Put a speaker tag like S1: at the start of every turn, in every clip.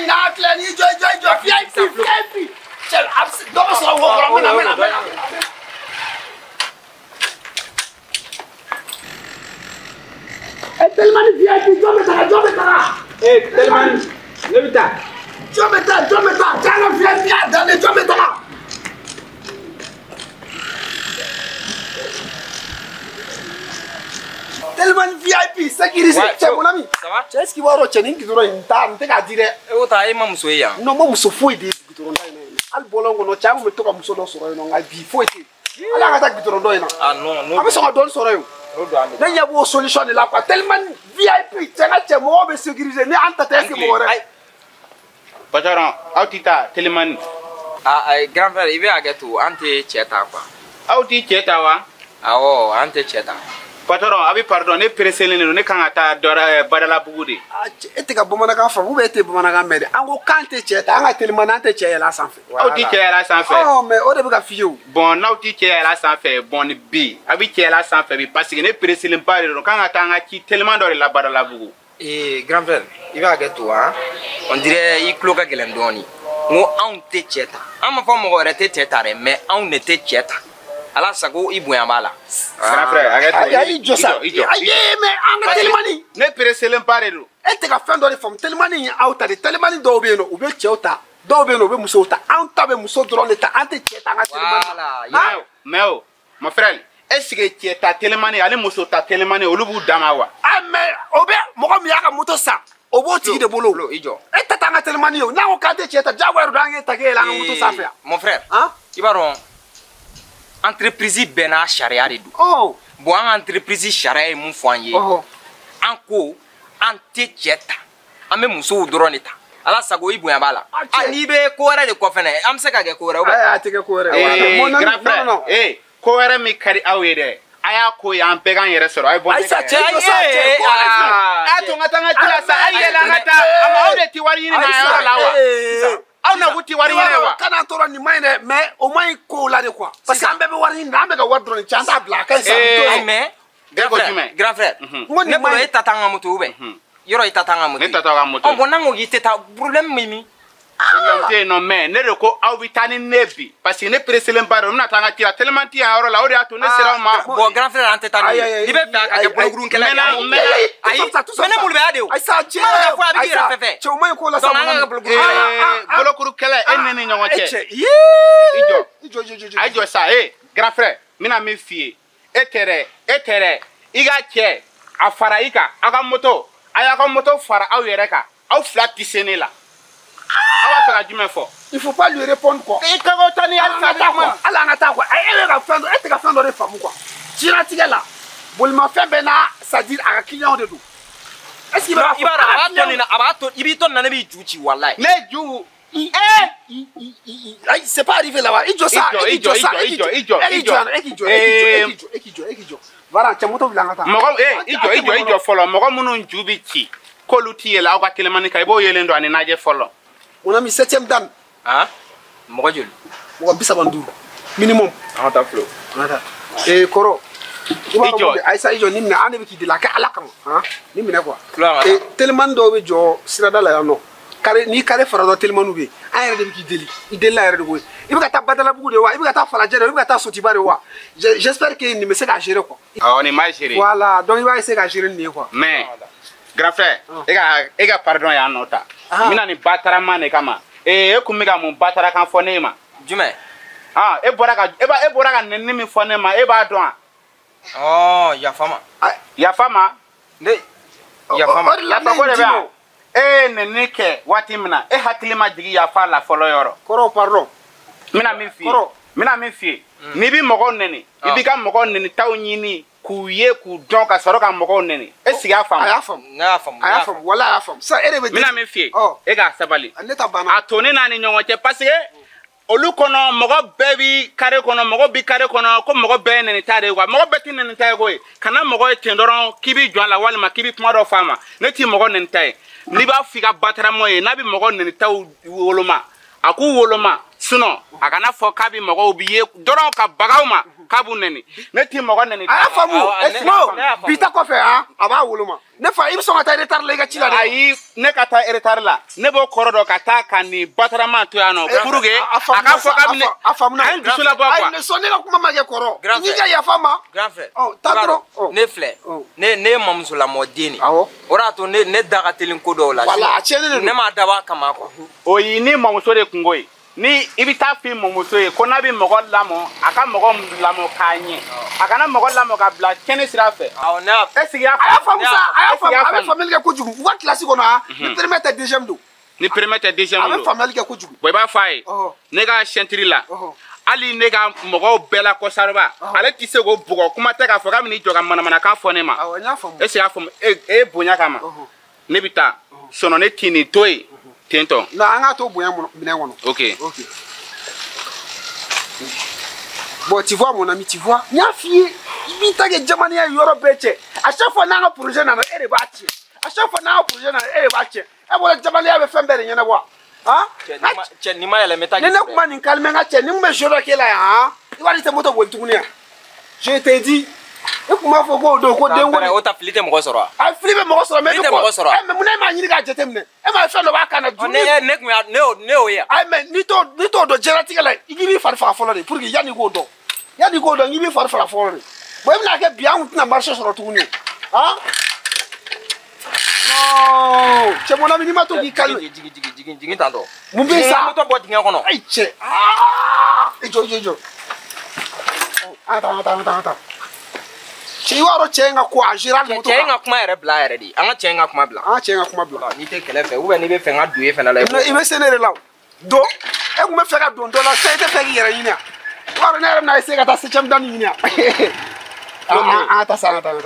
S1: in Auckland, you join VIP. Don't so walk. Tellement VIP, Jometa.
S2: Eh, tellement. Levita.
S1: Jometa. Tellement VIP, dans les Jometa. Tellement VIP, sécurisé. C'est mon ami.
S3: Ça va?
S1: Est-ce qu'il va retenir qui doit une table? Tu vas dire.
S3: Où t'as aimé mon souhait?
S1: Non, moi, je suis fou. Al bolongo no chama me toka musodo soro no ngai bi foiti ala ngata bitorondo ina
S3: Ah non
S1: ame so don soro yo na yabo solution la quoi tellement VIP tanga che mo be sécuriser ni anta te ke mo re
S2: Patron, autita tellement.
S3: Grand frère, il veut à gâteau, ante cheta quoi.
S2: Auti cheta wa.
S3: Ah oh, ante cheta.
S2: Patron, abi pardon, ne preselene ne kangata dora badala bugudi.
S1: Ete ka bomana kan fa ube ete bomana kan mede ango kante cheta anga tellement ante che la sanfe
S2: Auti chela sans fait.
S1: Oh mais o de be ka fiyo
S2: Bon, nauti chela sans fait, bon bi. Abi chela sans fait bi parce que ne preselen pas no kangata nga ki tellement dora la badala bugu.
S3: Et grand frère, il va à gâteau hein. On dirait il cloque à Gelendoni. Mo ante cheta. Ama fa mo rete cheta mais on était cheta. Ala sago ibu yambala.
S2: Grand frère, arrête.
S1: Ayi josa ayi mais anga tellement
S2: Ne preselen pas do.
S1: ete ka fendo de fam tellement ni auta de tellement do be no ube cheuta do be no be muso ta anta be muso drone ta ante cheta anga tellement
S2: Mais mon frère, est-ce que tu es tellement allé muso ta tellement olubu damawa.
S1: ah mais obe mo ko mi aka moto sa obo ti de bolo
S3: ijo.
S1: ete tanga tellement yo na o kante cheta jawaru dange takela anga moto sa fa
S3: Mon frère,
S1: hein
S3: ibaron entreprise bena charia de do.
S1: oh
S3: Bon entreprise charia mun foanye.
S1: oh
S3: Anko ante cheta. Ame muso drone ta. Ala sago ibu yambala. Ni be ko ra de ko fene. Am se ka ge ko ra.
S1: ay atike ko re
S2: Grand frère, eh, ko wera mi kari awede. Aya ko ya ampegan yere soro ay bon.
S1: ay sa che
S2: Ato ngata ngata sa ayela ngata ama ode ti wari ni na ya lawa. Aw na guti wari ni wa.
S1: kana toro ni maine mais au moins ko la de quoi parce que ambe be wari ni ambe ga wardron chanta black kan sa
S3: Mais grand frère,
S1: ngoni
S3: ne bolo itatanga mutu ube. Yoro itatanga mutu.
S2: Ne tatanga mutu.
S3: On bonango yiteta problème mimi.
S2: Non mais ne ko aw bitani nebi parce que ne preselen baro na tanga tira tellement ti aro la ode ato ne sera ma.
S3: Bon grand frère ante tani. Ni be fa ka ke bologurun kala. Ayi, mena mulbe ade o.
S1: ay sa che
S3: Ma ka fo abi gira fefe.
S1: che o mai ko la sa
S2: Bolokuru kala enene nyongo che.
S1: ijo
S2: Ajo sa grand frère mina me fie etere iga che afara ika aka moto aya ka moto fara aw yere ka aw flat tisene la awa fera jume fo
S1: il faut pas lui répondre quoi
S2: e ka go tani al fata quoi
S1: ala ngata quoi ay ka fendo ete ka fendo de famu quoi tira tigela bolma fe bena ça dire à client de do est-ce qu'il va
S3: Ibara abato ni na abato ibito na bi juchi wallahi.
S2: ne ju
S1: ay c'est pas arrivé là-bas ijo voilà cha moto bilanga ta
S2: mogo ijo folo mogo munu njubi chi koluti yela aw ka telemani kay bo yelendo ani naje folo
S1: on a mis 7e dan
S3: Hein? Mo jul.
S1: mo bisa bandu minimum
S2: ata flow
S1: nada koro Aïssa ijo nimne ane bi ki de la ka alaka hein nimne quoi tellement do be jo sirada la no kare ni kare farado tellement be ayre de bi ki deli idela ayre de boy ibi ka ta badala bugu de wa ibi ka ta fala jere ibi ka ta soti bare wa j'espère que ni me se ka gérer quoi
S2: on est mal géré
S1: voilà donc il va essayer ka gérer ni quoi
S2: mais grand frère ega pardon ya nota mina ni batara mane kama e kumiga mun batara kan fone ma
S3: Jume.
S2: e bora ka nenni mi fone ma e ba don
S3: Oh, ya fama.
S2: ya fama
S3: Ne ya fama.
S2: la ta ko de ba nenni ke wati mina e hakilima digi ya fa la folo yoro
S1: koro pardon
S2: mina min fi ni bi mogo neni ibi ka mogo neni taw nyini ku ye ku don ka soro ka mogo neni e siga fam
S1: aya fam wala aya fam ça ere be
S2: mina min fi e ga sabali
S1: neta bana
S2: atoni na ni nyongo che parce que olu kono mogo bebi kare kono mogo bi kare kono ko mogo be neni tare kwa mogo beti neni tare ko kana mogo tendoron kibi jwala wala ma kibi kuma do fama neti mogo neni tare ni ba fika batara moye na bi mogo neni taw woloma aku woloma sino akana fo kabi mogo biye doron ka bagawma kabu neni ne ti mogo neni
S1: a famu bita ko fe ha aba wuluma ne fa ibi songa ta retard le ga ci la de
S2: ayi ne ka ta retard la ne bo korodo ka ta kani batarama to yano puruge aka fo ka ne
S1: afamu na
S2: an dusula ba
S1: quoi ne sonne la kuma ma ge koro ni ga ya fama
S3: grand frère
S1: tadro
S3: ne flè ne mamsula modini ora to ne daga telin ko do la
S1: wala a chene
S3: ne ma dawa kama ko
S2: o yi ni mamuso de kungoyi ni ibita fi mamuso ye ko na bi mogo lamo aka mogo lamo kanye aka na mogo lamo ka bla kene sira fe
S3: aw na
S2: esi ya
S1: aya famille ke kujugu wa classe ko na ni permettre deuxième do
S2: ni permettre deuxième do
S1: aya famille ke kujugu
S2: boy ba fay ne ga chentri la ali ne ga mogo bela ko sarba ale ti se go bugo kuma te ka fo ka mi joga mana ka fo ne ma esi ya fo e bonya kama ne bita sono ne tini toy Tiento.
S1: Non, on a tout bien mon.
S2: Ok.
S1: Bon, tu vois mon ami, tu vois. Nya fille, il t'a que Germany a Europe beche. À chaque fois on a un projet na e bâti. À chaque fois on a un projet na e bâti. Et voilà Germany avait fait mbere nyana wa. Hein?
S3: Ni ma ele meta.
S1: Ne kuma ni kalme nga che, ni me joro ke la ha. I wali te moto bol tukunia. Je t'ai dit e kuma fo go do ko dengo
S3: o ta flite mo soro
S1: a flite mo soro me
S3: ko
S1: me muna ma nyiri ga jetemne e ma fe no ba kana du
S3: ne o ya
S1: ai me ni to do geratika la igibi farfa folo de pour que yani go do ngibi farfa folo de bo e na ke bia un na marché soro tuni ha no che mon ami ni ma to bi kalme
S3: jigi tando
S1: mumbe sa
S3: to bo dinga kono
S1: ai che jo ata ci waro chenga ko agiral moto
S3: chenga kuma ere bla ere di anga chenga kuma bla ni te kele fe ou be ni be fe nga duye fe na la
S1: no ibe senere law do e ko me fe ga don do la se te fe yere yina waro na na se ga ta se cham dan yina ta sa ta lo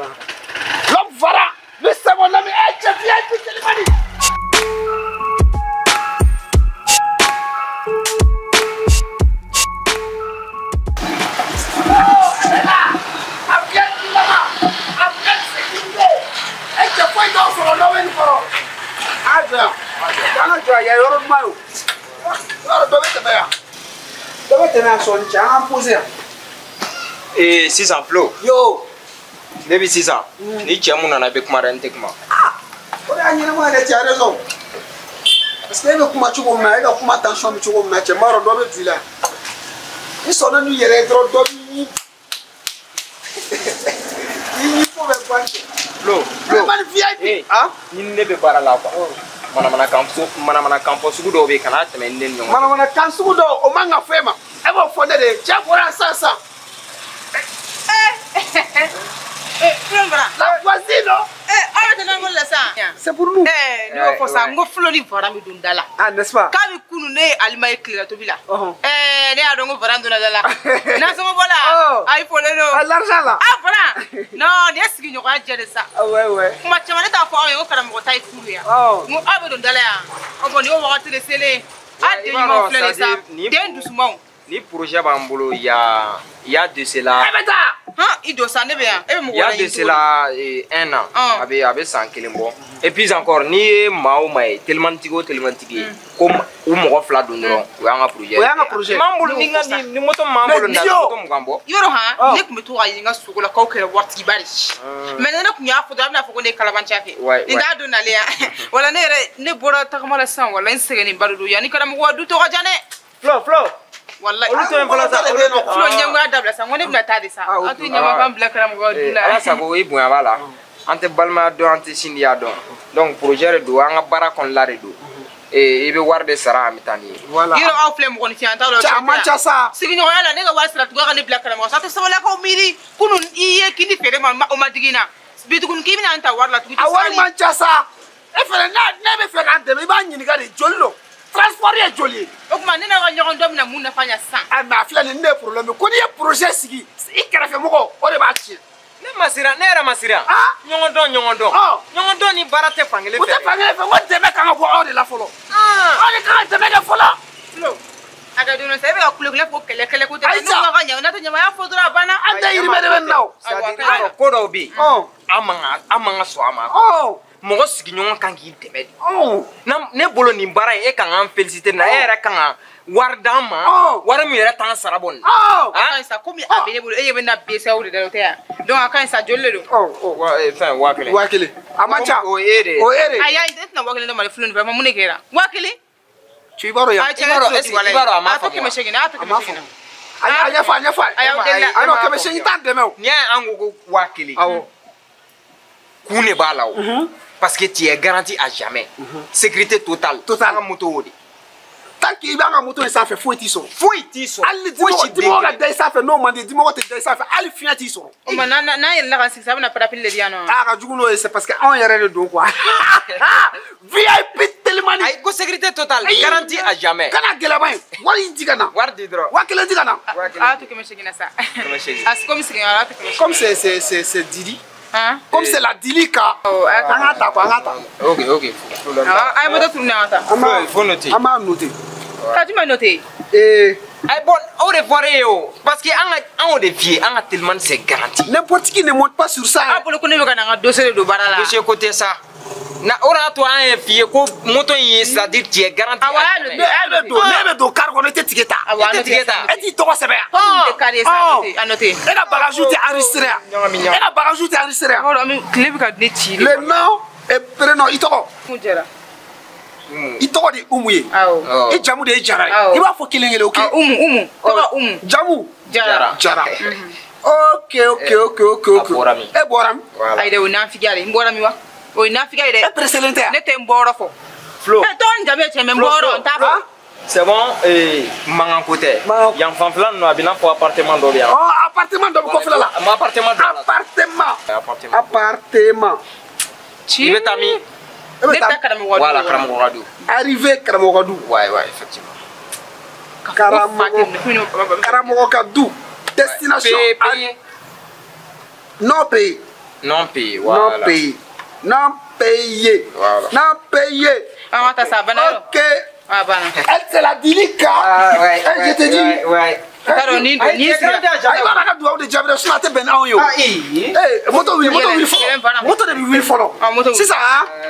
S1: vara le samo na mi e che fi e ti le mani ya yoro mayo yoro do bete ba ya do bete na so ncha an poser
S3: et 600 plo
S1: yo
S3: debi 600 ni chemu na be kuma rente kuma
S1: o ya nyina mo na ti a raison parce que be kuma chugo ma ga kuma tension mi chugo ma che maro do be dila ni so na nu yere dro do ni fo be kwanche
S3: plo
S1: man VIP
S3: ni ne be bara la quoi mana kampo sugu do be kana teme nden nyongo
S1: mana kan sugu do o manga fema e bo fonde de cha bora sasa la voisine
S4: arrête na ngol la sa
S1: c'est pour nous
S4: ni ko sa ngo flori fora mi dundala
S1: n'est-ce pas
S4: ka bi kunu ne alima éclairé to bila ne a dongo fora nduna dala na so mo bola ay fo le no
S1: l'argent là
S4: fora non ni esigi nyoko ajere sa
S1: ouais
S4: kuma chama ne ta fo yo kala mo tay fulu ya mo abe dundala ya o boni o wakati de sele a de mo flele sa den doucement
S3: ni projet bambolo ya de cela
S4: il doit s'en aller bien
S3: il y a de cela 1 an avec 100 kilimbo et puis encore ni mao mai tellement tigi comme ou mo fla dondron ou anga projet mambolo ni moto mambolo na moto mugambo
S4: yoro ha ne kumeto ga yinga sugola ka okere warti bari mais ne kunya fo da na fo ko ne kala bancha ke ni da do na le wala ne bora ta kamala san wala insege ni barudo ya ni kada mo wadu to ga jane
S3: flow
S4: wallahi
S3: olu to en fala sa
S4: flo nyanga dabla sa ngone bla tadi sa atu nyama bam bla kram go dula
S3: ala sa go ibu bala ante balma do ante sindia do donc projet do anga bara kon la do e ibe warde sara amitani
S1: voilà
S4: yiro aw flem ko ni fi anta lo
S1: cha mancha sa
S4: sigi nyo yala ne ga wasra to ga ni bla kram sa to sa wala ko miri kunu iye kini fere ma o madigina bitu kun kimi na anta warla tu
S1: awal mancha sa e fere na be fe kan de ba nyini ga de jollo transporter joli
S4: o kuma ne na ga nyogon dom na mun na fanya san
S1: a ma fila ni ne problème ko ni projet sigi i karafe moko o de ba ci
S3: ne masira ne era masira nyogon don ni barate fangele fe
S1: o te fangele fe wonte be kan go o de la folo o de kan te be de folo
S4: no aga do no se be akule ko kele ko te no ga nya na to nya ya fodura bana
S1: anda yiri be de naw
S3: ko do bi amanga so ama mɔgɔ sigiɲɔgɔn kan k'i dɛmɛ de ne bolo nin baara in e kan k'an féliciter na e yɛrɛ kan ka wari d'an ma wari min yɛrɛ t'an sara bɔ nin
S4: sa komi a bɛ ne bolo e bɛ na BCEAO de da o tɛ yan donc a ka ɲi sa joli de don
S3: fɛn 1000
S1: 1000 a man ca
S3: o ye de
S4: ayi ayi e tɛna 1000 de mali filɛ nin fɛ mun de kɛra 1000
S1: tu i b'a dɔn yan
S3: i b'a dɔn a ma faamu
S4: kɛmɛ seegin a to kɛmɛ seegin
S1: a ɲɛfɔ a n'o kɛmɛ seegin t'an dɛmɛ o
S3: n'i y'a an ko 1000
S1: awɔ
S3: kun de b'a la o parce que tu es garanti à jamais sécurité totale an ka moto o de
S1: tant que i b'an ka moto in sanfɛ foyi t'i sɔrɔ
S3: foyi t'i sɔrɔ
S1: hali dimɔgɔ ka da i sanfɛ n'o man di dimɔgɔ tɛ da i sanfɛ hali fiɲɛ t'i sɔrɔ
S4: o ma n'an yɛlɛla ka sigi sa a bɛna parapluie de di yan nɔ
S1: a ka jugu n'o ye c'est parce que anw yɛrɛ de don quoi VIP Telimani
S3: ayi ko sécurité totale garanti à jamais
S1: kana gɛlɛma ye wari di ka na
S3: wari di dɔrɔn
S1: 1000 di ka na
S4: a to kɛmɛ seegin na sa komi segin a to kɛmɛ seegin
S1: comme c'est Didi comme c'est la Dili ka an ka ta quoi an ka ta
S3: ok
S4: a ye moto turu ni an ka taa
S3: il faut noter
S1: an b'a noter
S4: ka jumɛn noter
S3: ay bon o de fɔra e o parce que an o de f'i ye an ka Telimani c'est garanti
S1: n'importe qui ne monte pas sur ça
S4: a bolo ko ne bɛ ka na n ka dossier de don baara la
S3: dossier ko tɛ sa na o de y'a to an ye f'i ye ko moto in ye c'est à dire tu es garanti
S1: ne bɛ don car kɔnɔ i tɛ tigɛ ta
S3: e tɛ tigɛ ta
S1: e t'i tɔgɔ sɛbɛn
S4: de ka di sa a noter
S1: e ka bagage tɛ enregistré yan e ka bagage tɛ enregistré yan
S4: tile bɛ ka ne ci
S1: le nom et prénom i tɔgɔ
S4: mun jɛra
S1: i tɔgɔ de Umu ye i jamu de ye Jara ye i b'a fɔ kelen kelen ok
S4: Umu tɔgɔ Umu
S1: jamu
S4: Jara
S1: ok e bɔra min
S4: ayi dɛ o ye nafigiya de n bɔra min wa o ye nafigiya ye dɛ
S1: e presselen tɛ yan
S4: ne tɛ n bɔyɔrɔ fɔ
S3: Flo
S4: tɔn n jamu ye tiɲɛ mɛ n bɔyɔrɔ n t'a fɔ
S3: c'est bon mankan ko tɛ yan fanfɛla ninnu a bɛ i n'a fɔ appartement dɔ bɛ yan
S1: appartement dɔ bɛ kɔfɛla la
S3: appartement dɔ la
S1: appartement
S3: i bɛ taa min
S4: ne bɛ taa karamɔgɔ
S3: voilà karamɔgɔ ka du
S1: arrivé karamɔgɔ ka du
S3: ouais effectivement
S1: karamɔgɔ ka du destination non payé
S3: voilà
S1: non payé
S4: an ka taa sa a banna yɔrɔ
S1: ok
S4: a banna
S1: elle c'est la Dili ka je te dis
S4: t'a dɔn ni sigira
S1: ayi b'a la ka dugawu de jaabi dɛ sinon a tɛ bɛn n'anw ye o moto wuli fɔlɔ moto de bɛ wuli fɔlɔ sisan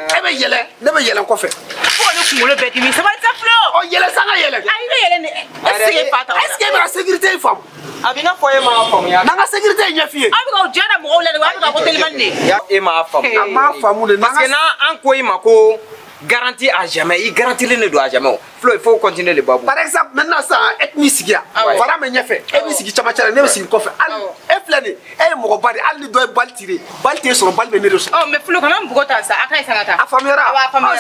S1: e bɛ yɛlɛ ne bɛ yɛlɛn kɔfɛ
S4: fo ka ne kunkolo bɛɛ dimi sabali sa Flo
S1: ɔ yɛlɛ san ka yɛlɛ
S4: ayi i bɛ yɛlɛ ne est-ce que e fa ta
S1: est-ce que e bɛ ka sécurité in faamu
S3: a bɛ i n'a fɔ e m'a faamuya
S1: n'an ka sécurité in ɲɛ f'i ye
S4: aw bɛ ka diya da mɔgɔw la de wa aw bɛ ka ko Telimani de
S3: e m'a faamu
S1: a m'a faamu de
S3: parce que n'an ko i ma ko garanti à jamais i garantilen de don à jamais o Flo il faut continuer le babu
S1: par exemple maintenant ça et mi sigi yan fara bɛ ɲɛfɛ e bɛ sigi camancɛ la ne bɛ sigi kɔfɛ hali e filɛ nin e ye mɔgɔba de hali ni dɔ ye balle tiré balle t'e sɔrɔ balle bɛ ne de sɔrɔ
S4: mais Flo kana n bugɔ tan sa a ka ɲi san ka taa
S1: a faamuyara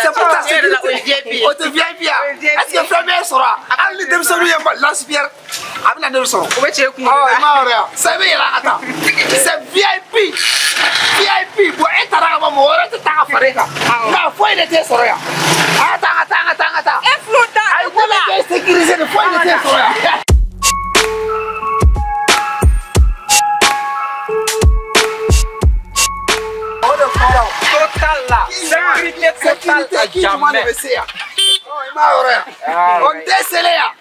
S1: c'est pour ta sécurité o tɛ VIP yan est-ce que fɛn bɛ e sɔrɔ hali ni denmisɛnninw ye lance-pierre a bɛ na ne de sɔrɔ
S4: o bɛ cɛ kun
S1: i m'a yɔrɔ yan sa i bɛ yɛlɛ a ka taa c'est VIP bon e taara ka ban mɔgɔ wɛrɛ tɛ taa ka fara e kan nka foyi de t'e sɔrɔ yan an ka taa
S4: e Flo ta
S1: ayi ko bɛ kɛ sécurisé de foyi de t'e sɔrɔ yan.
S3: total la sécurité totale à jamais
S1: i m'a yɔrɔ yan o tɛ sele yan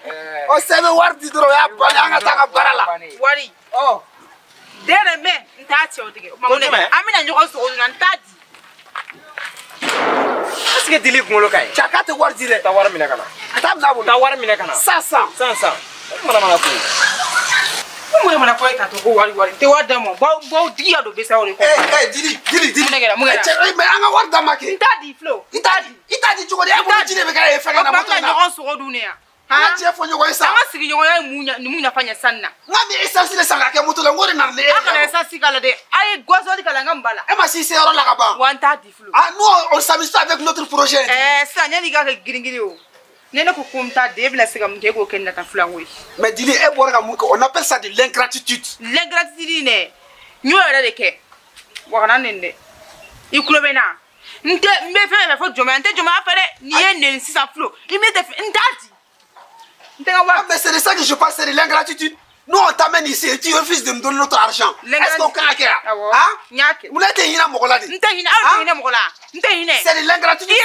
S1: o sɛbɛn wari di dɔrɔn o y'a bannen an ka taa ka baara la
S4: wari dɛrɛ mɛ n t'a cɛ o tigɛ an bɛna ɲɔgɔn sogo dun na n t'a di
S3: est ce que Dili kunkolo ka ɲi
S1: cɛ k'a tɛ wari di dɛ
S3: taa wari minɛ ka na
S1: a t'a bila a bolo
S3: taa wari minɛ ka na
S1: 500
S3: mana ko
S4: ko mana ko e ka to ko wari n tɛ wari d'a ma baw digi ya don BCEAO de kɔnɔ
S1: Dili
S4: mun kɛra
S1: mais an ka wari d'a ma kɛ
S4: n t'a di Flo
S1: i t'a di cogo di e bolo ji de bɛ kɛ fɛngɛ na moto in na
S4: ɲɔgɔn sogo dun ne yan
S1: an ka tiɲɛ fɔ ɲɔgɔn ye sa
S4: an ka sigiɲɔgɔnya ye mun nafa ɲɛ san na
S1: n ka bɛ essence de san ka kɛ moto la n ko de nana ne ye
S4: a kana essence k'a la dɛ a ye gasoil k'a la n ka n ba la
S1: e ma si se yɔrɔ la ka ban
S4: wa n t'a di Flo
S1: nous on s'amuse avec notre projet
S4: sisan yanni i k'a kɛ girin-girin o ne ko ko n t'a di e bɛna se ka mun kɛ e k'o kɛ ne na tan filanko ye
S1: mais Dili e bɔra ka mun kɛ on appelle ça de l'ingratitude
S4: l'ingratitude dɛ n y'o yɛrɛ de kɛ wa kana nɛni dɛ i tulo bɛ n na n bɛ fɛn fɔ jɔnmaya n tɛ jɔnmaya fɛ dɛ n'i ye nɛni sisan Flo i m'e tɛ n t'a di n tɛ ka wari
S1: mais c'est de ça que je parle c'est de l'ingratitude nous on t'amène ici et tu refuses de nous donner notre argent est-ce qu'on kan ka kɛ yan
S4: n y'a kɛ
S1: mun ne tɛ hinɛ mɔgɔ la de
S4: n tɛ hinɛ aw tɛ hinɛ mɔgɔ la n tɛ hinɛ
S1: c'est de l'ingratitude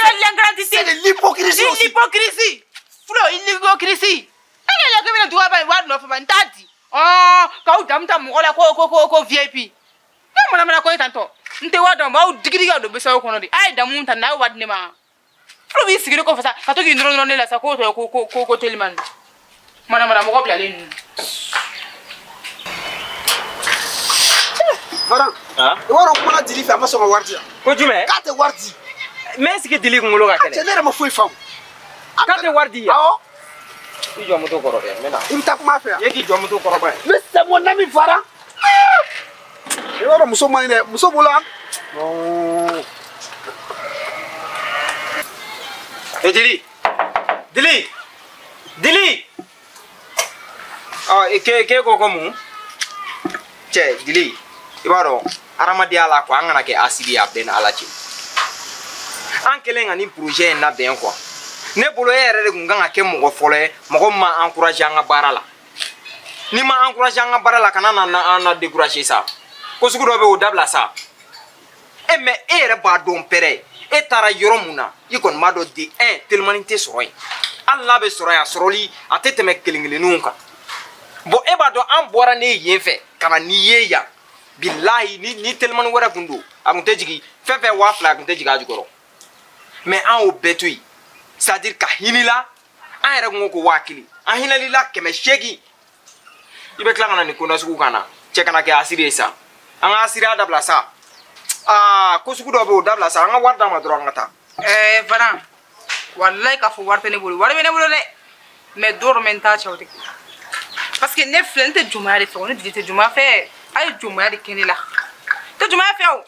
S1: c'est de l'hypocrisie aussi
S4: l'hypocrisie Flo l'hypocrisie e yɛlɛ ko bɛna duga ba wari nɔfɛ ba n t'a di k'aw damu ta mɔgɔ la ko VIP ne mana ko e tantɔ nte wada ba digiriga do bisa ko no di ay da mun tan na wad ne ma flo bi sigire ko fa sa ka to gi ndoro ne la sa ko to ko Teliman mana mo ko bla len
S1: Varan waro ko na dili fa ma so wardi
S3: ko jume
S1: ka te wardi
S3: mais sike dili ngulo ka kene
S1: te ne ma foi fam
S3: ka te wardi ya
S1: awo
S3: i jo moto koro de mena
S1: imta kuma fa
S3: ye ki jo moto koro ba
S1: mais c'est mon ami Varan waro muso mane muso bola oh
S3: Dili ah ke ko mu che Dili ibaro aramadi ala ko angana ke asibi abden ala chi an kelen ani projet na ben quoi ne bolo yere de nganga ke mo fole mo ma encourager nga barala ni ma encourager nga barala kana na décourager ça ko sugu do be o dabla ça e me ere ba don pere e tara yoro muna ikon ma do di Teliman te soroy alla be soroya soroli ateteme kelingelenu ka bo e ba do an bora ne yefe kana ni yeya billahi ni Teliman wara kundu akunte jigi fefe wa fla akunte jiga jugoro mais an o betui c'est-à-dire ka hinila an yɛrɛ ngo ko wakili an hinali la kɛmɛ shegi ibe kila kana ni kunda sugu kana cɛ kana kɛ asiri sa an ka asiri dabla sa ko sugu dɔ be o dabla sa an ka wari d'a ma dɔrɔn an ka taa
S4: Varan wallahi ka fo wari tɛ ne bolo wari bɛ ne bolo dɛ mais dɔrɔn mɛ n t'a cɛw tɛ parce que ne filɛ ne tɛ jumaya de fɛ ne digi tɛ jumaya fɛ a ye jumaya de kɛ ne la tɛ jumaya fɛ o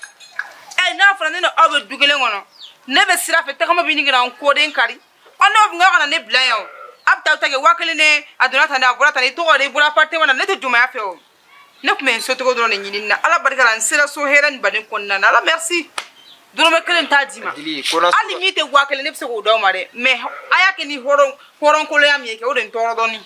S4: n'a fɔra ne ni aw bɛ du kelen kɔnɔ ne bɛ sira fɛ tagama bɛ ɲini an koden kari n'aw kun ka kana ne bila yan o a bɛ taa ta kɛ 1000 ne a donna tan ne a bɔra tan ne tɔgɔ de i bɔra appartement na ne tɛ jumaya fɛ o ne tun bɛ n socogo dɔrɔn de ɲini na ala barika la n sera so hɛrɛ ni baden kɔnɔna na ala merci dɔrɔmɛ 1 t'a di ma hali min tɛ 1000 ne bɛ se k'o d'aw ma dɛ mais a y'a kɛ ni hɔrɔnkoloya min ye kɛ o de n tɔɔrɔ dɔɔni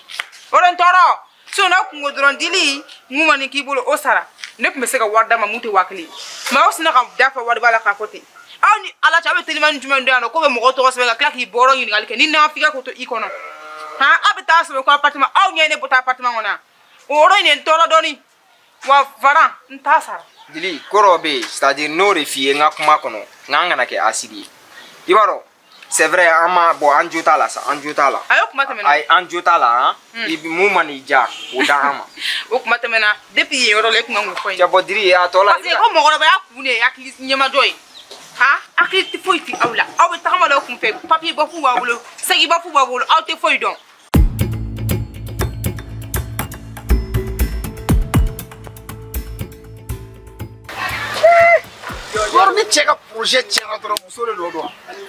S4: o de n tɔɔrɔ sinon n'aw kun ko dɔrɔn Dili mun ma nin k'i bolo o sara ne tun bɛ se ka wari d'a ma mun tɛ 1000 mais aw sina ka da fɛ wari b'a la k'a fɔ ten aw ni ala cɛ aw bɛ Teliman jumɛn dɔn yan nɔ ko bɛ mɔgɔ tɔgɔ sɛbɛn ka tila k'i bɔrɔ ɲininkali kɛ ni nafika ko to i kɔnɔ aw bɛ taa sɛbɛn ko appartement aw ɲɛ ne bɔ taa appartement kɔnɔ o yɔrɔ in de n tɔɔrɔ dɔɔni wa Varan n t'a sara
S3: Dili kɔrɔ be yen c'est-à-dire n'o de f'i ye n ka kuma kɔnɔ n kana kɛ asidi ye i b'a dɔn c'est vrai an ma bon an jo t'a la sa an jo t'a la
S4: a y'o kuma tɛmɛna
S3: ayi an jo t'a la mun ma n'i diya o da an ma
S4: o kuma tɛmɛna depuis yen yɔrɔ la i kun kan k'o fɔ n ye
S3: cɛ bɔ Dili a tɔ la
S4: parce que ko mɔgɔkɔrɔbaya kun de ye hakili ɲɛmajɔ ye hakili tɛ foyi ti aw la aw bɛ tagama la aw kun fɛ papier ba fu b'a bolo sɛgi ba fu b'a bolo aw tɛ foyi dɔn
S1: waro ni cɛ ka projet tiɲɛna dɔrɔn muso de don ani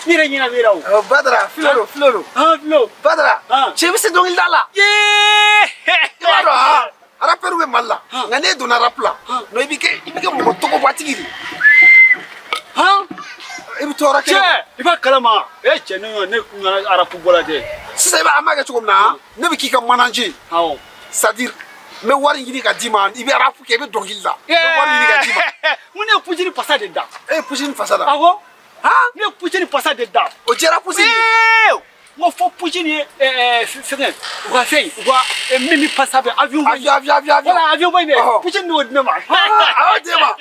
S5: Mira ɲina bira o
S1: Badara filolo
S5: filo
S1: Badara cɛ bɛ se dɔnkilida la i b'a dɔn rappeur bɛ Mali la nka n'e donna rap la non i bɛ kɛ mɔgɔ tɔgɔbatigi de i bɛ tɔɔrɔ kɛ
S5: i b'a kalama cɛ ne ɲɔgɔnna arapu bɔla tɛ
S1: sisan i b'a an b'a kɛ cogo min na ne bɛ k'i ka manager c'est-à-dire n bɛ wari ɲini ka d'i ma i bɛ rap kɛ i bɛ dɔnkili da n bɛ wari ɲini ka d'i ma
S5: mun ne ye pusi ni pasa de da
S1: e ye pusi ni fasa da
S5: awɔ ne ye pusi ni pasa de da
S1: o jɛra pusi ni
S5: n ko fɔ pusi ni fɛngɛ u ka fɛn u ka min bɛ pasa fɛ avion bɛ yen voilà avion bɛ yen dɛ pusi ni y'o di ne ma
S1: awɔ di ma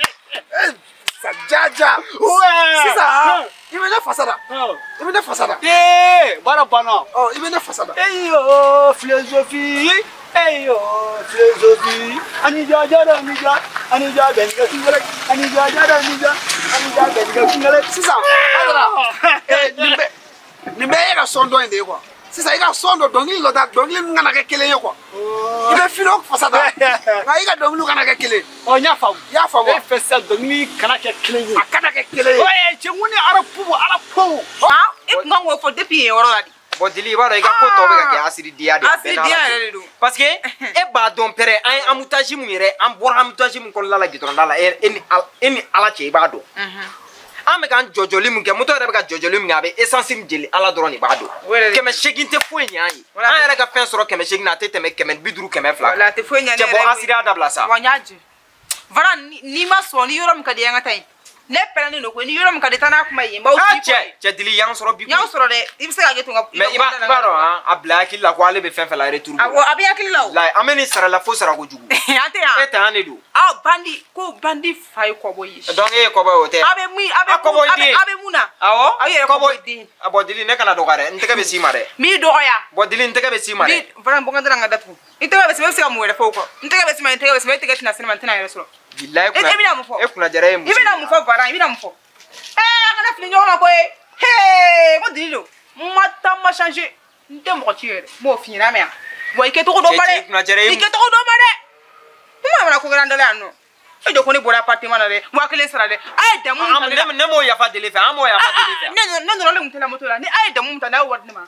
S1: jaja sisan i bɛ ne fasa da i bɛ ne fasa da
S5: baara banna
S1: i bɛ ne fasa da
S5: philosophie philosophie ani jajara ani ja bɛn ka kungɛlɛ ani jajara ani ja bɛn ka kungɛlɛ
S1: sisan Badara nin bɛɛ ye ka sɔn dɔ in de ye quoi sisan i ka sɔn dɔ dɔnkili dɔ da dɔnkili min kana kɛ kelen ye quoi i bɛ filo fasa da nka i ka dɔnkiliw kana kɛ kelen
S5: n y'a faamu
S1: i y'a faamu
S5: e fɛ sisan dɔnkili kana kɛ kelen ye
S1: a kana kɛ kelen ye
S5: cɛ mun ni arapu
S4: e kun kan k'o fɔ depuis yen yɔrɔ la de
S3: bon Dili i b'a dɔn i ka ko tɔ bɛ ka kɛ asidi diya de
S4: asidi diya yɛrɛ de don
S3: parce que e b'a dɔn pɛrɛ an ye amoutage mun yɛrɛ an bɔra amoutage mun kɔnɔna la gitɔrɔnda la e ni ala cɛ i b'a dɔn an bɛ k'an jɔjɔli mun kɛ moto yɛrɛ bɛ ka jɔjɔli mun kɛ a bɛ essence min jeli ala dɔrɔn de b'a dɔn 800 tɛ foyi ɲɛ an ye an yɛrɛ ka fɛn sɔrɔ 800 na a tɛ tɛmɛ 150 200
S4: wala tɛ foyi ɲɛ ne
S3: yɛrɛ cɛ bɔn asidi a dabila sa
S4: wa n y'a jɛ Varan n'i ma sɔn ni yɔrɔ min ka di an ka taa yen ne pɛrɛnnen don koyi ni yɔrɔ min ka di taa n'a kuma ye n b'aw f'i kɔ
S3: cɛ dili y'an sɔrɔ bi
S4: y'an sɔrɔ dɛ i bɛ se ka kɛ to nka
S3: mais i b'a dɔn a bila hakili la ko ale bɛ fɛn fɛn la retour
S4: awɔ a bɛ hakili la o
S3: an bɛ nin sara la fo sara kojugu
S4: an tɛ yan
S3: e tɛ de don
S4: bandi ko bandi fa ye kɔbɔ ye
S3: donc e ye kɔbɔ ye o tɛ
S4: a bɛ mun na
S3: awɔ
S4: aw yɛrɛ kɔbɔ den
S3: a bɔ dili ne kana dɔgɔya dɛ n tɛgɛ bɛ s'i ma dɛ
S4: m'i dɔgɔya
S3: bɔ dili n tɛgɛ bɛ s'i ma dɛ
S4: vraiment bɔ n ka dara n ka datugu i tɛgɛ bɛ s'i ma i bɛ se ka mun wɛrɛ fɔ o kɔ n tɛgɛ bɛ s'i ma n tɛgɛ bɛ s'i ma e tɛgɛ tɛna se ne ma n tɛna yɛrɛ sɔrɔ
S3: bilahi
S4: e bɛna mun fɔ
S3: e kunna jara ye muso
S4: i bɛna mun fɔ Varan i bɛna mun fɔ a kana fili ɲɔgɔn ma koyi ko dili don n ma taa ma changer n tɛ mɔgɔ ci yɛrɛ n b'o f'i ɲɛna mɛ yan wa i kɛcogo dɔn ba dɛ i kɛcogo dɔn ba dɛ n ma ko kɛra n dala yan nɔ e jɔ ko ne bɔra appartement na dɛ 1000 sara dɛ a ye damu min ta
S3: ne m'o yafa deli fɛ an m'o yafa deli fɛ
S4: ne dɔrɔn ne tun tɛ la moto la ni a ye damu min ta n'a ye wari di ne ma a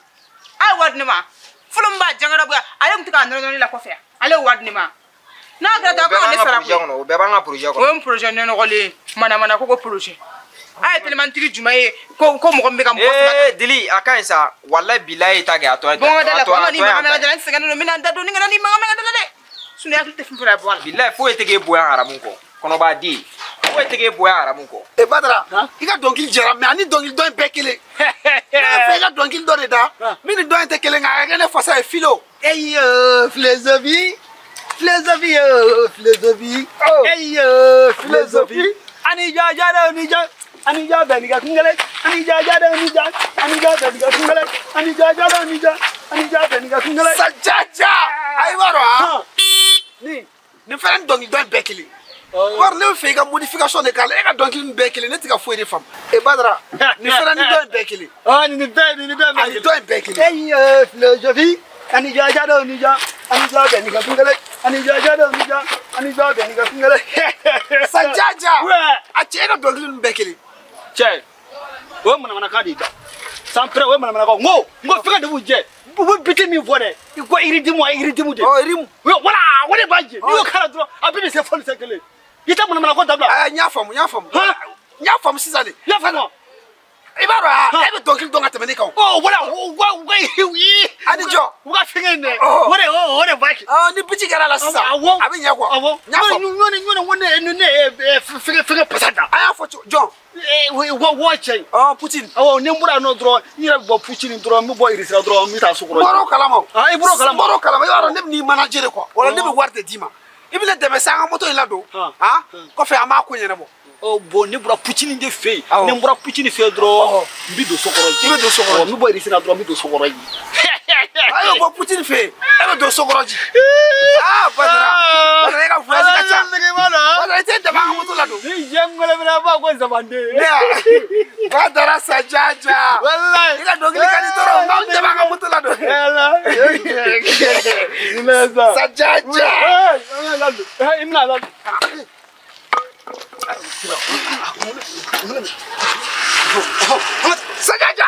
S4: ye wari di ne ma fɔlɔ min b'a jangara bɔ ale tun tɛ k'a nɔrɔ la kɔfɛ ale ye wari di ne ma n'a kɛra ta ko ne sara koyi
S3: o bɛɛ b'an ka projet kɔnɔ
S4: o ye projet nɔgɔlen mana ko projet a ye telimantigi jumɛn ye ko mɔgɔ min bɛ ka mɔgɔ saba
S3: dili a ka ɲi sa walahi bilahi ta kɛ a tɔ ye
S4: bon da la ko ni magamɛga da la n sɛgɛnnen don n bɛna n da don ni kana ni magamɛga da la dɛ sinon hakili tɛ fɛn fɛn bɔ a la
S3: bilahi foyi tɛ k'e bonya haramu kɔ kɔnɔbaa den foyi tɛ k'e bonya haramu kɔ
S1: e Badara i ka dɔnkili jara mais ani dɔnkili dɔ in bɛɛ kelen ne fɛ i ka dɔnkili dɔ de da min ni dɔ in tɛ kelen nka a ka kɛ ne fasa ye filo philosophie
S5: ani jajada unija ani jada ni gakungale ani jajada unija ani jada ni gakungale ani jajada unija ani jada ni gakungale
S1: sajaja ayi baro ha ni fɛn dɔnkili dɔ in bɛɛ kelen wari ne fɛ i ka modification de k'a la e ka dɔnkili bɛɛ kelen ne tɛ ka foyi de faamu e Badara ni fɛn ni dɔ in bɛɛ kelen
S5: ni dɔ
S1: in bɛɛ kelen
S5: philosophie ani jajada unija ani jada ni gakungale ani jajada unija ani jada ni gakungale
S1: sajaja a cɛ e ka dɔnkili ninnu bɛɛ kelen
S5: cɛ o ye manamanakan de ye da san pɛrɛ o ye manamanakan n ko fɛngɛ de b'u jɛ u bɛ biti min fɔ dɛ i ko iridimu de
S1: irimu
S5: wala o de b'a jɛ n'i y'o k'a la dɔrɔn a bɛ se fɔlisɛ kelen i tɛ manamanakan dabila
S1: n y'a faamu sisan de
S5: i y'a faamu
S1: i b'a dɔn e bɛ dɔnkili dɔn ka tɛmɛ ne kan
S5: wala
S1: a ni jɔ
S5: u ka fɛngɛ in dɛ o de b'a kɛ
S1: ni biti kɛra la sisan a bɛ ɲɛ kuwa n y'a faamu
S5: ne fɛngɛ pasa da
S1: a y'a fɔ jɔn
S5: wɔ cɛ
S1: Poutine
S5: ni n bɔra yan nɔ dɔrɔn n yɛrɛ bɛ bɔ Poutine dɔrɔn n bɛ bɔ Irisira dɔrɔn n bɛ taa Sokɔrɔ
S1: bɔr'o kalama
S5: i bɔr'o kalama
S1: i b'a dɔn ne bɛ n'i manager de quoi wala ne bɛ wari de d'i ma i bɛ ne dɛmɛ sa an ka moto in ladon kɔfɛ an b'a ko ɲɛnabɔ
S5: bon ne bɔra Poutine de fɛ yen ni n bɔra Poutine fɛ yen dɔrɔn n bɛ don Sokɔrɔ ji
S1: i bɛ don Sokɔrɔ ji
S5: n bɛ bɔ Irisira dɔrɔn n bɛ don Sokɔrɔ ji
S1: a y'o bɔ Poutine fɛ yen e bɛ don Sokɔrɔ ji Badara e ka voyage ka ca Badara i tɛ dɛmɛ an ka moto ladon
S5: ni jɛ n wele bɛna b'a ko Zamande
S1: Badara sajaja
S5: walayi
S1: i ka dɔnkili ka di dɔrɔn n'anw dɛmɛ an ka moto ladon sajaja
S5: i bɛna ladon
S1: sajaja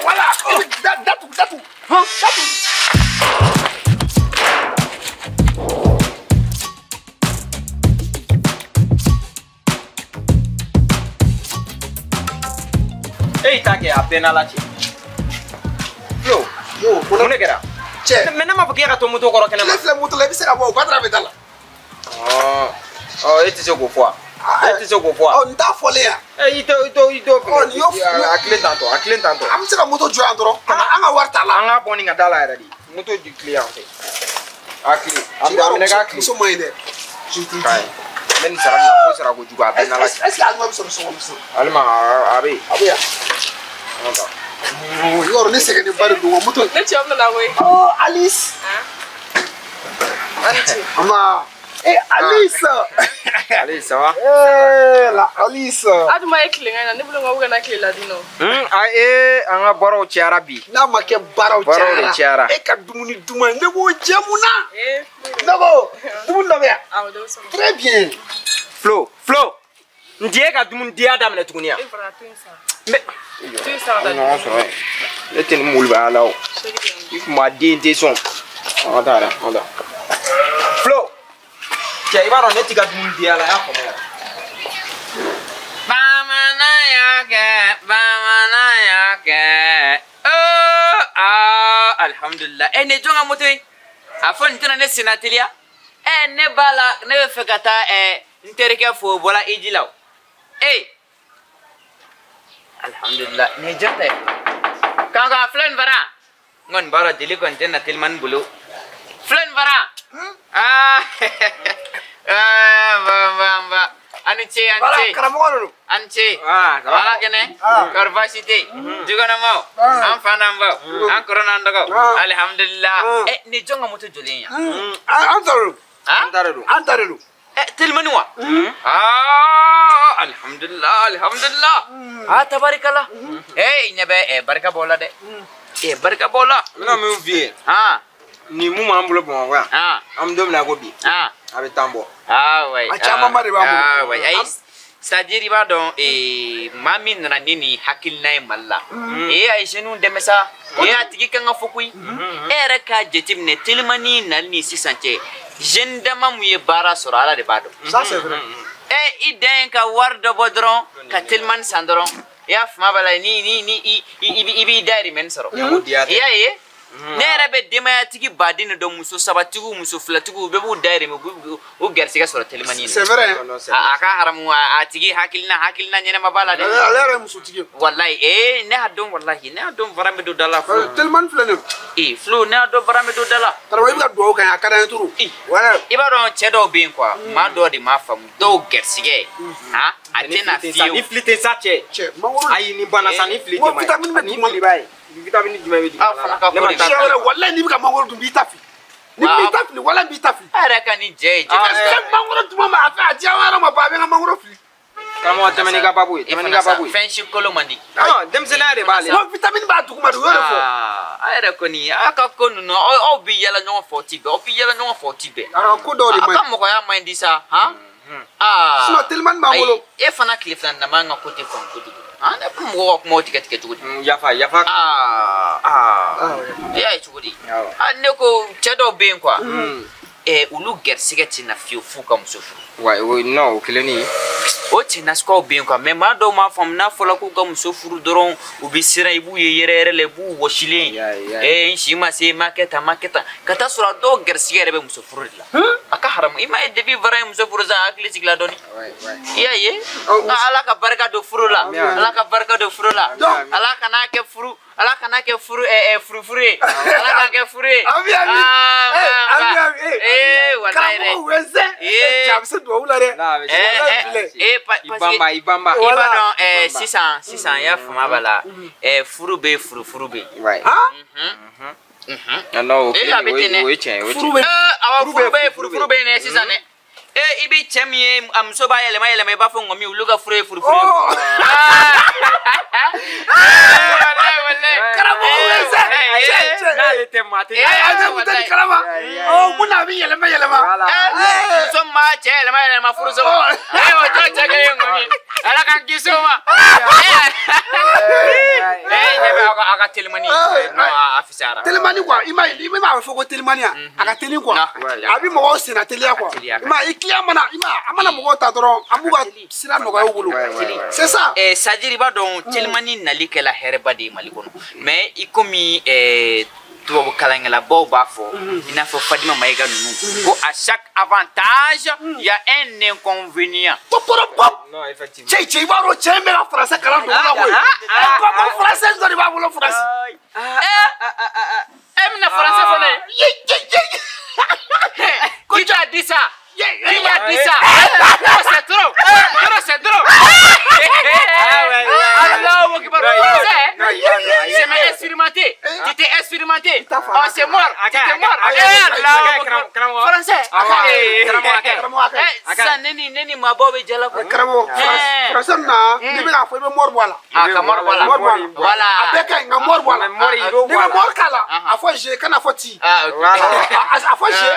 S1: wala datu
S3: e ta kɛ a bɛɛ n'ala cɛ mun de kɛra
S1: cɛ
S3: mais ne m'a fɔ k'e ka to moto kɔrɔ kɛnɛ ma
S1: ne filɛ moto la i bɛ se ka bɔ o Badara bɛ da la
S3: e tɛ se k'o fɔ e tɛ se k'o fɔ
S1: n t'a fɔlen yan
S3: i t'o a tilen tantɔ
S1: an bɛ se ka moto jɔ yan dɔrɔn an ka wari t'a la
S3: an k'a bɔ nin ka da la yɛrɛ de moto di tilen yan fɛ a tilen a minɛ k'a tilen
S1: muso man ɲi dɛ
S3: kaɲi n bɛ nin sara la fo sara kojugu a bɛɛ n'ala cɛ
S1: est-ce que Alima bɛ sɔrɔ so kɔnɔ sisan
S3: Alima a bɛ yen
S1: yan yɔrɔ ne sɛgɛnnen ba de don wa moto
S4: ne cɛ bɛna koyi
S1: Alice
S4: Alice
S1: Alice
S3: Alice ça va
S1: la Alice
S4: aduma ye tilen na ne bolo nka u kana tile ladi nɔ
S3: an ka baaraw cayara bi
S1: n'a ma kɛ baaraw cayara e ka dumuni duman ne b'o jɛ mun na ne ko dumuni dɔ bɛ yan très bien
S3: Flo n tɛ e ka dumuni diya daminɛ tuguni yan ne tɛ nin moli b'a la o i kun b'a den tɛ sɔn an ka taa yɛrɛ an ta Flo cɛ i b'a dɔn ne t'i ka dumuni diya la i y'a faamuya bamananya kɛ alhamdulillah ne jɔn ka moto ye a fɔ nin tɛna ne senna teliya ne b'a la ne bɛ fɛ ka taa n terikɛ fo bɔla Eji la alhamdulillah ne jate kaga flan bara ngon bara dili kon tenna tilman bulu flan bara ba ance wala kene university juga nama am fanam ba an corona ndago alhamdulillah ni jonga mutu julinya
S1: antaru
S3: tilmani wa alhamdulillah tabarakallah nyabe barka bola de barka bola
S6: mina mi vie ni mu mambulo bon wa am domina ko bi avec tambo
S3: ouais ouais ay c'est-à-dire iba don mami nana nini hakilnay malla ay jenu demesa atigi kanga fokui era ka jetimne tilmani nalni sisante jendama muye bara sorala de bado
S1: ça c'est vrai
S3: iden ka wardo bodron ka tilman sandron ya fma bala ni ibi dari men soro nera be demaya tigi badine do muso sabatigu muso flatigu be bu daire me bu gersiga soro telmani
S1: c'est vrai
S3: aka haramu atigi hakilna nyene mabala de
S1: alere muso tigi
S3: wallahi ne hadon wallahi ne hadon varame do dala
S1: telman flane
S3: flo ne hadon varame do dala
S1: tarwa iba do kan akara turu
S3: wala iba don chedo bin kwa ma do di ma fam do gersige atena fiyo
S6: ni flite sa che ayi ni bana sa ni flite mai ni li bai vitamine juma bi
S1: wallahi ni bika mangoro dum bi tafi ni bi tafi wala bi tafi
S3: ara kan ni je
S1: mangoro dum ma afa jawara ma babe mangoro fli
S6: kama tamani ga babu
S3: fenshi kolo mandi
S6: dem senare bale
S1: no vitamine ba tu kuma do yoro fo
S3: ara koni aka konu no o bi yala no 40 be o bi yala no 40 be
S1: ko do ri mai
S3: aka mo ko ya mind sa
S1: sino tellement mangolo
S3: fana cliflan na manga kote fon kote anda mo mo tiket tugudi
S6: yafa ya
S3: tugudi ne ko chedo ben kwa ulu gersigeti na fiu fuka musufu
S6: ouais no kileni
S3: o tina sko ben kwa me ma do ma fam na fola ku ga musufu doron ubisira ibu yere le bu woshile shima se maketa kata sura do gersigere be musufu la aka haram ima debi varay musufu za akli sigla doni ala ka barka do furula ala ka barka do furula ala kana ke furu ala kana ke furu furufure ala kana ke furu
S1: abi wallahi weze jamse do ulare
S3: ibamba ibano 600 ya fuma bala furu be
S6: right no
S3: furu be ne 600 ne ibi chemie amso ba yele ba fo ngomi uluga fure
S1: karamo weze
S6: na le temate
S1: karama muna bi yele ma
S3: so ma chele ma furu so jo ngomi ala kan kisoma nebe aka telmani no afisara
S1: telmani kwa ima fo ko telmani aka telin kwa abi mo sina telia kwa ima iklia amana mo ta doro amuga sina no ga wulu c'est ça
S3: sajiri ba don telmani nalike la herba de malikono mais ikomi tubabu kalangela boba fo ina fo Fadima Maïga nunu ko à chaque avantage il y a un inconvénient
S6: non effectivement
S1: che baro chembe la français kala do na ko ko français do ba bulo français
S3: na français fo ne qui t'a dit ça qui m'a dit ça c'est trop Allah akbar c'est mais expérimenté tu t'es expérimenté c'est mort français ça neni mabobe jala ko
S1: kramo français na ni be la fo be mor bola
S3: ka mor bola voilà
S1: abeka nga mor bola ni be mor kala afo je kana fo ti afo je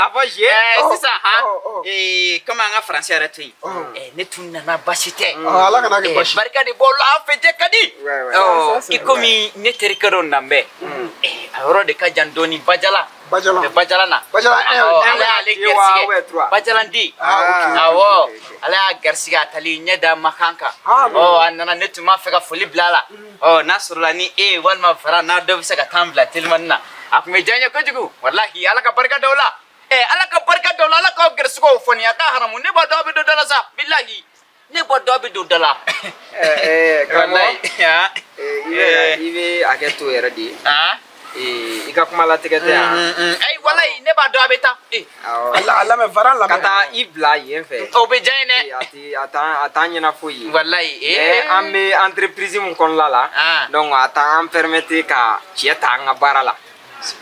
S1: afo
S3: c'est ça comment nga français arrêté ne tunna na basité
S1: ala kana ke bashi
S3: barka de bolo afete kadi ikomi ne terikaro nambe awro de ka jandoni bajala na bajala ndi awo ala garsiga tali nyeda makanka anana netu mafeka foli blala nasrula ni walma fara na do bisa ka tambla tilmanna akume janya ko jugu wallahi ala ka barka dawla ala ka barka dawla ala ka garsigo foni aka haramu ne ba do be do dala sa billahi
S7: ne bɔ dɔ bɛ don dɔ la
S3: ibe aketo yɛrɛ de I ka kuma la tɛgɛ tɛ yan
S7: ayi walayi ne b'a dɔn a bɛ taa
S1: ala mɛ varan la
S3: ka taa I bila yen fɛ
S7: o bɛ diya n ye
S3: dɛ a t'an ɲɛna foyi ye
S7: walayi
S3: an bɛ entreprise mun kɔnɔna la donc a t'an permettre ka cɛ ta an ka baara la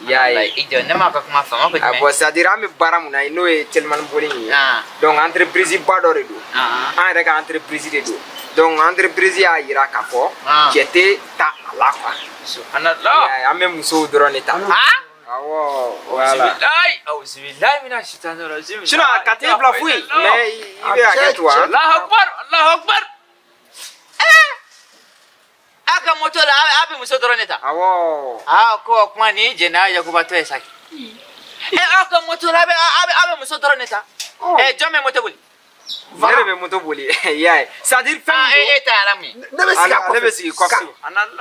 S3: y'a ye
S7: i jɔ ne m'a ka kuma faamu ko jumɛn
S3: bon c'est à dire an bɛ baara mun na n'o ye telimani boli ye donc entreprise ba dɔ de don an yɛrɛ ka entreprise de don donc entreprise y'a yira k'a fɔ cɛ tɛ ta a la quoi
S7: subhanallah
S3: an bɛ musow dɔrɔn de ta awɔ voilà sinon a ka t'i bila foyi mais I bɛ hakɛ to
S7: Allahu akbar Allahu akbar a ka moto la a bɛ muso dɔrɔn de ta
S3: awɔ
S7: ko kuma ni jɛnɛya yakubatɔ ye sa a ka moto la a bɛ muso dɔrɔn de ta jɔn bɛ moto boli
S3: ne de bɛ moto boli y'a ye c'est à dire fɛn min don
S7: e ta yɛrɛ mun
S1: ne bɛ sigi kɔfɛ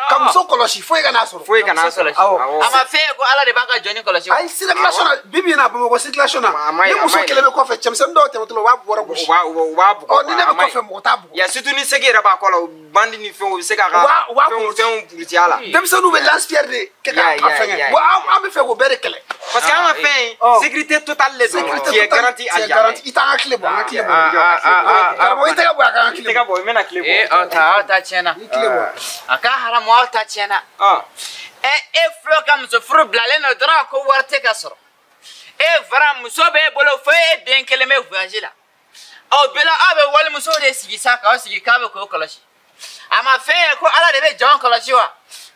S1: ka muso kɔlɔsi foyi kana sɔrɔ
S7: a ma fɛn ko ala de b'a ka jɔnni kɔlɔsi
S1: ayi circulation na bibi na Bamakɔ circulation na ni muso kelen bɛ kɔfɛ cɛmisɛnnin dɔw tɛmɛtɔ la u b'a bɔrɔ gosi
S3: u b'a bugɔ
S1: ni ne bɛ kɔfɛ mɔgɔ t'a bugɔ
S3: ya surtout ni segi yɛrɛ b'a kɔ la bandi ni fɛnw u bɛ se k'a ka fɛnw puruti a la
S1: denmisɛnninw bɛ lance-pierre de kɛ k'a fɛngɛ wa an bɛ fɛ k'o bɛɛ de kɛlɛ
S3: parce que an ka fɛn sécurité totale de don qui est garantie à jamais
S1: i t'an ka tile bɔ an ka tile bɔ karamɔgɔ i tɛgɛ bɔ a kan ka tile bɔ
S3: i bɛna tile bɔ
S7: aw ta tiɲɛna a ka haramu aw ta tiɲɛna e filɛ ka muso furu bilalen don dɔrɔn ko wari tɛ ka sɔrɔ fara muso b'e bolo fo e den kelen bɛ voyage la aw bɛɛ la aw bɛ walimuso de sigi sa k'aw sigi k'a bɛ k'o kɔlɔsi a ma fɛn ye ko ala de bɛ jɔn kɔlɔsi wa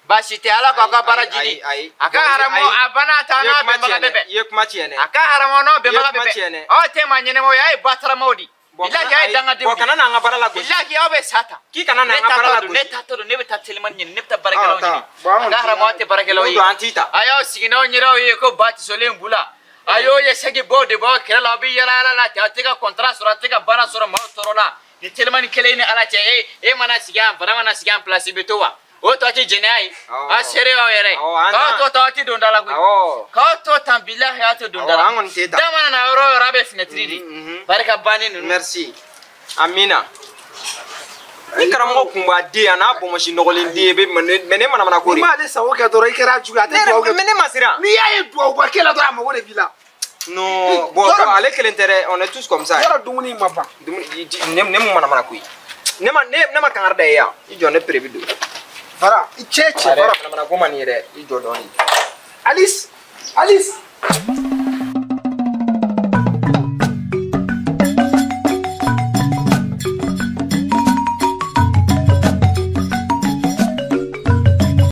S7: baasi tɛ ala k'aw ka baara jidi a ka haramu a banna ta n'a bɛnbaga bɛ bɛn
S3: i ye kuma tiɲɛ dɛ
S7: a ka haramu n'aw bɛnbaga bɛ bɛn aw tɛ maa ɲɛnɛmaw ye a ye bataramaw di bilahi a ye dangadenw
S3: bon kana n'an ka baara la gosi
S7: bilahi aw bɛ sa ta
S3: k'i kana n'an ka baara la gosi
S7: ne taatɔ don ne bɛ taa telimani ɲini ne bɛ taa baarakɛlaw ɲini a ka haramu aw tɛ baarakɛlaw ye
S3: an t'i ta
S7: a y'aw sigi n'aw ɲɛdaw ye ko ba tisolen b'u la a y'o ye segi bɔ de b'aw kɛrɛ la aw bɛ yala yala la ten a tɛ ka contrat sɔrɔ a tɛ ka baara sɔrɔ maaw tɔɔrɔ la ni telimani kelen ni ala cɛ e mana sigi yan fana mana sigi yan place bɛ to wa o tɔ tɛ jɛnɛya ye a seere y'aw yɛrɛ k'aw to ta aw tɛ don da la koyi k'aw to tan bilahi aw tɛ don da la da mana na yɔrɔ o yɔrɔ a bɛ fenêtre de barika bannen ninnu
S3: merci amina ni karamɔgɔ kun b'a den a n'a bɔnmɔsi nɔgɔlen den mais ne mana ko de
S1: n'i m'ale sago kɛ dɔrɔn i kɛra jugu a tɛ duwawu kɛ
S3: mais ne ma siran
S1: n'i y'a ye duwawuba kɛ la dɔrɔn a mago de b'i la
S3: non bon ale kelen tɛ dɛ on est tous comme ça
S1: yɔrɔ dumuni ma ban
S3: ne mun mana ko ye ne ma kangari da ye yan i jɔ ne prévu don
S1: Fara i cɛ fara
S3: ko man ni ye dɛ i jɔ dɔɔnin
S1: Alice